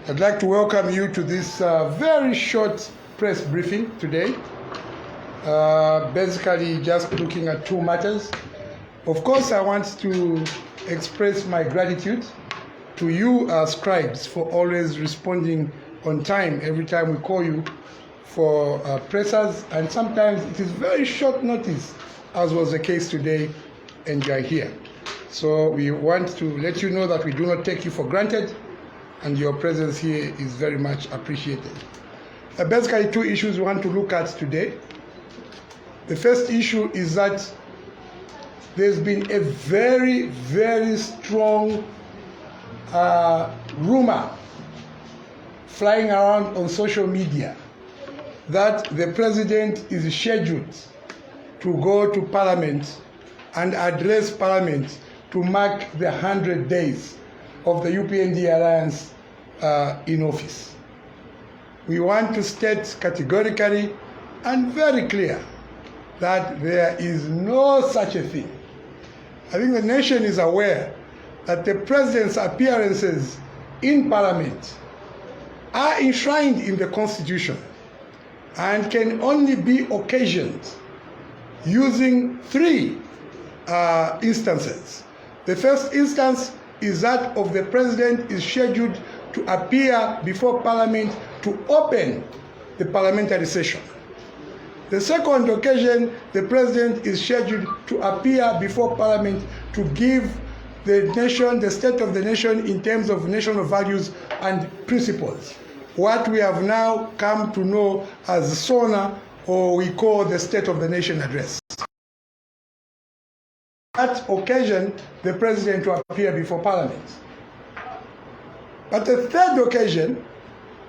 I'd like to welcome you to this very short press briefing today. Basically just looking at two matters. Of course, I want to express my gratitude to you, scribes, for always responding on time every time we call you for pressers, and sometimes it is very short notice, as was the case today, and you are here. So we want to let you know that we do not take you for granted, and your presence here is very much appreciated. Basically, two issues we want to look at today. The first issue is that there's been a very, very strong rumor flying around on social media that the president is scheduled to go to Parliament and address Parliament to mark the 100 days of the UPND Alliance in office. We want to state categorically and very clear that there is no such a thing. I think the nation is aware that the president's appearances in Parliament are enshrined in the Constitution and can only be occasioned using three instances. The first instance is that of the president is scheduled to appear before Parliament to open the parliamentary session. The second occasion, the president is scheduled to appear before Parliament to give the nation, the state of the nation in terms of national values and principles, what we have now come to know as SONA, or we call the State of the Nation Address. That occasion, the president will appear before Parliament. But the third occasion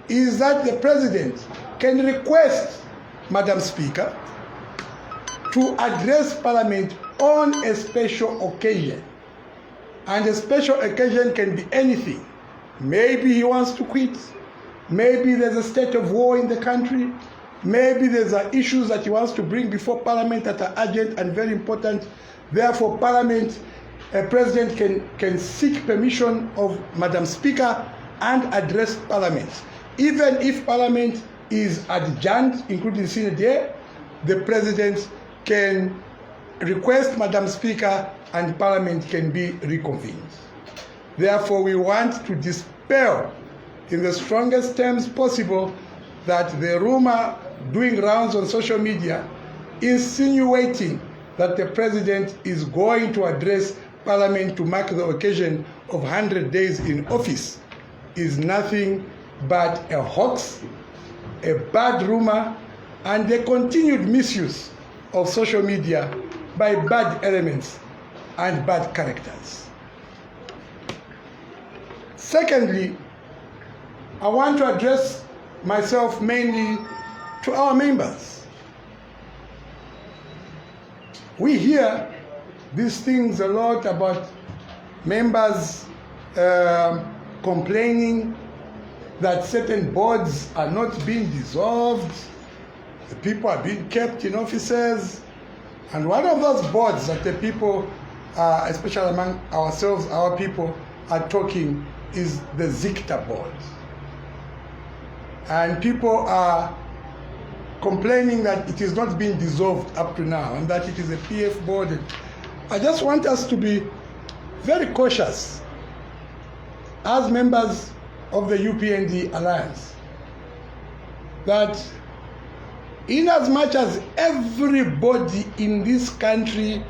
is that the president can request Madam Speaker to address Parliament on a special occasion. And a special occasion can be anything. Maybe he wants to quit. Maybe there's a state of war in the country. Maybe there's issues that he wants to bring before Parliament that are urgent and very important. Therefore, Parliament, a president can seek permission of Madam Speaker and address Parliament. Even if Parliament is adjourned, including the Senate day, the president can request Madam Speaker and Parliament can be reconvened. Therefore, we want to dispel in the strongest terms possible that the rumor doing rounds on social media insinuating that the president is going to address Parliament to mark the occasion of 100 days in office is nothing but a hoax, a bad rumor, and the continued misuse of social media by bad elements and bad characters. Secondly, I want to address myself mainly to our members. We hear these things a lot about members complaining that certain boards are not being dissolved, the people are being kept in offices, and one of those boards that the people, especially among ourselves, our people, are talking is the ZICTA board. And people are complaining that it is not being dissolved up to now and that it is a PF board. I just want us to be very cautious as members of the UPND Alliance that in as much as everybody in this country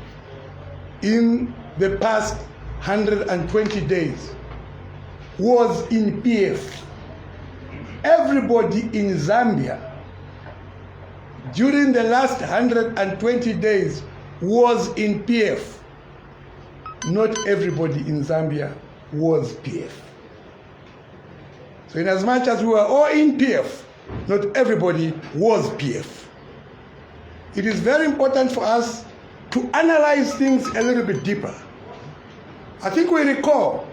in the past 120 days was in PF, everybody in Zambia during the last 120 days was in PF. Not everybody in Zambia was PF. So in as much as we were all in PF, not everybody was PF. It is very important for us to analyze things a little bit deeper. I think we recall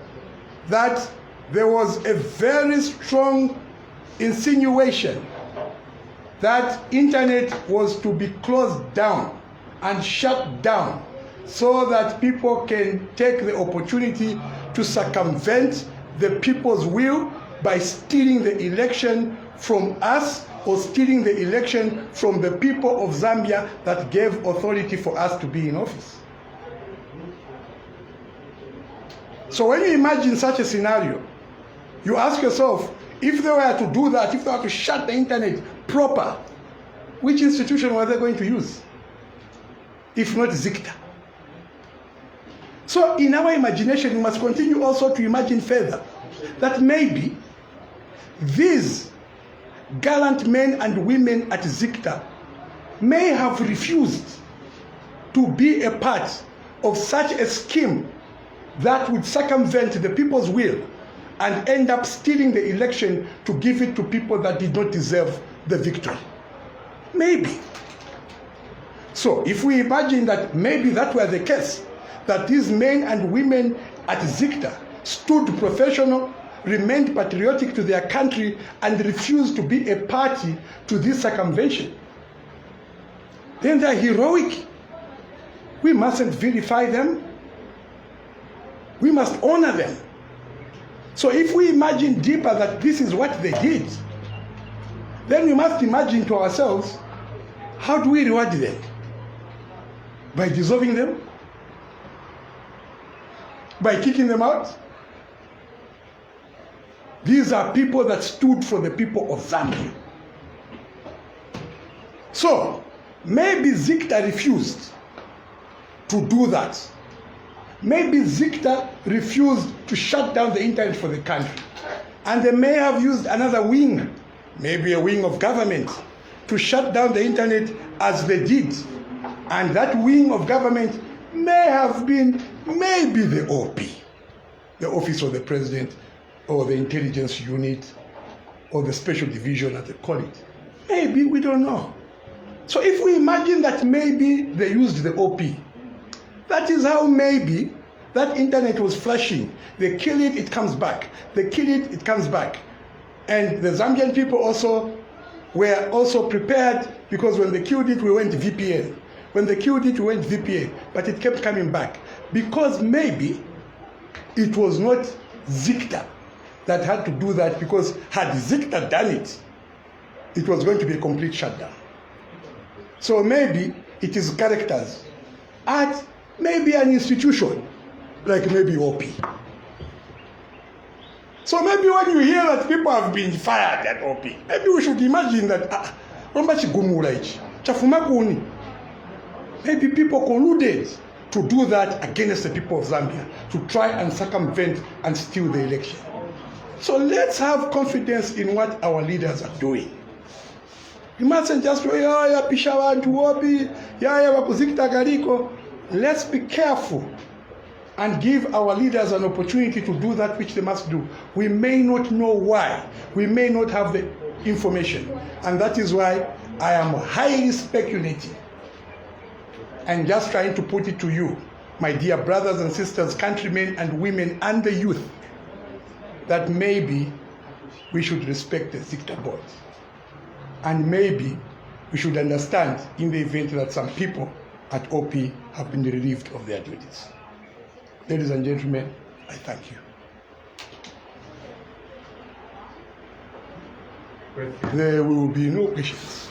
that there was a very strong insinuation that internet was to be closed down and shut down so that people can take the opportunity to circumvent the people's will by stealing the election from us or stealing the election from the people of Zambia that gave authority for us to be in office. So when you imagine such a scenario, you ask yourself, if they were to do that, if they were to shut the internet proper, which institution were they going to use? If not ZICTA. So in our imagination, we must continue also to imagine further that maybe these gallant men and women at ZICTA may have refused to be a part of such a scheme that would circumvent the people's will and end up stealing the election to give it to people that did not deserve the victory. Maybe. So if we imagine that maybe that were the case, that these men and women at ZICTA stood professional, remained patriotic to their country, and refused to be a party to this circumvention, then they're heroic. We mustn't vilify them. We must honor them. So if we imagine deeper that this is what they did, then we must imagine to ourselves, how do we reward them? By dissolving them? By kicking them out? These are people that stood for the people of Zambia. So maybe ZICTA refused to do that. Maybe ZICTA refused to shut down the internet for the country. And they may have used another wing, maybe a wing of government, to shut down the internet as they did. And that wing of government may have been maybe the OP, the Office of the President, or the intelligence unit, or the special division, as they call it. Maybe, we don't know. So if we imagine that maybe they used the OP, that is how maybe that internet was flashing. They kill it, it comes back. They kill it, it comes back. And the Zambian people also were also prepared, because when they killed it, we went VPN. When they killed it, we went VPN. But it kept coming back. Because maybe it was not ZICTA that had to do that, because had ZICTA done it, it was going to be a complete shutdown. So maybe it is characters at maybe an institution, like maybe OP. So maybe when you hear that people have been fired at OP, maybe we should imagine that, maybe people colluded to do that against the people of Zambia, to try and circumvent and steal the election. So let's have confidence in what our leaders are doing. You mustn't just say, let's be careful and give our leaders an opportunity to do that which they must do. We may not know why. We may not have the information. And that is why I am highly speculating and just trying to put it to you, my dear brothers and sisters, countrymen and women and the youth, that maybe we should respect the ZICTA board. And maybe we should understand in the event that some people at OP have been relieved of their duties. Ladies and gentlemen, I thank you. There will be no questions.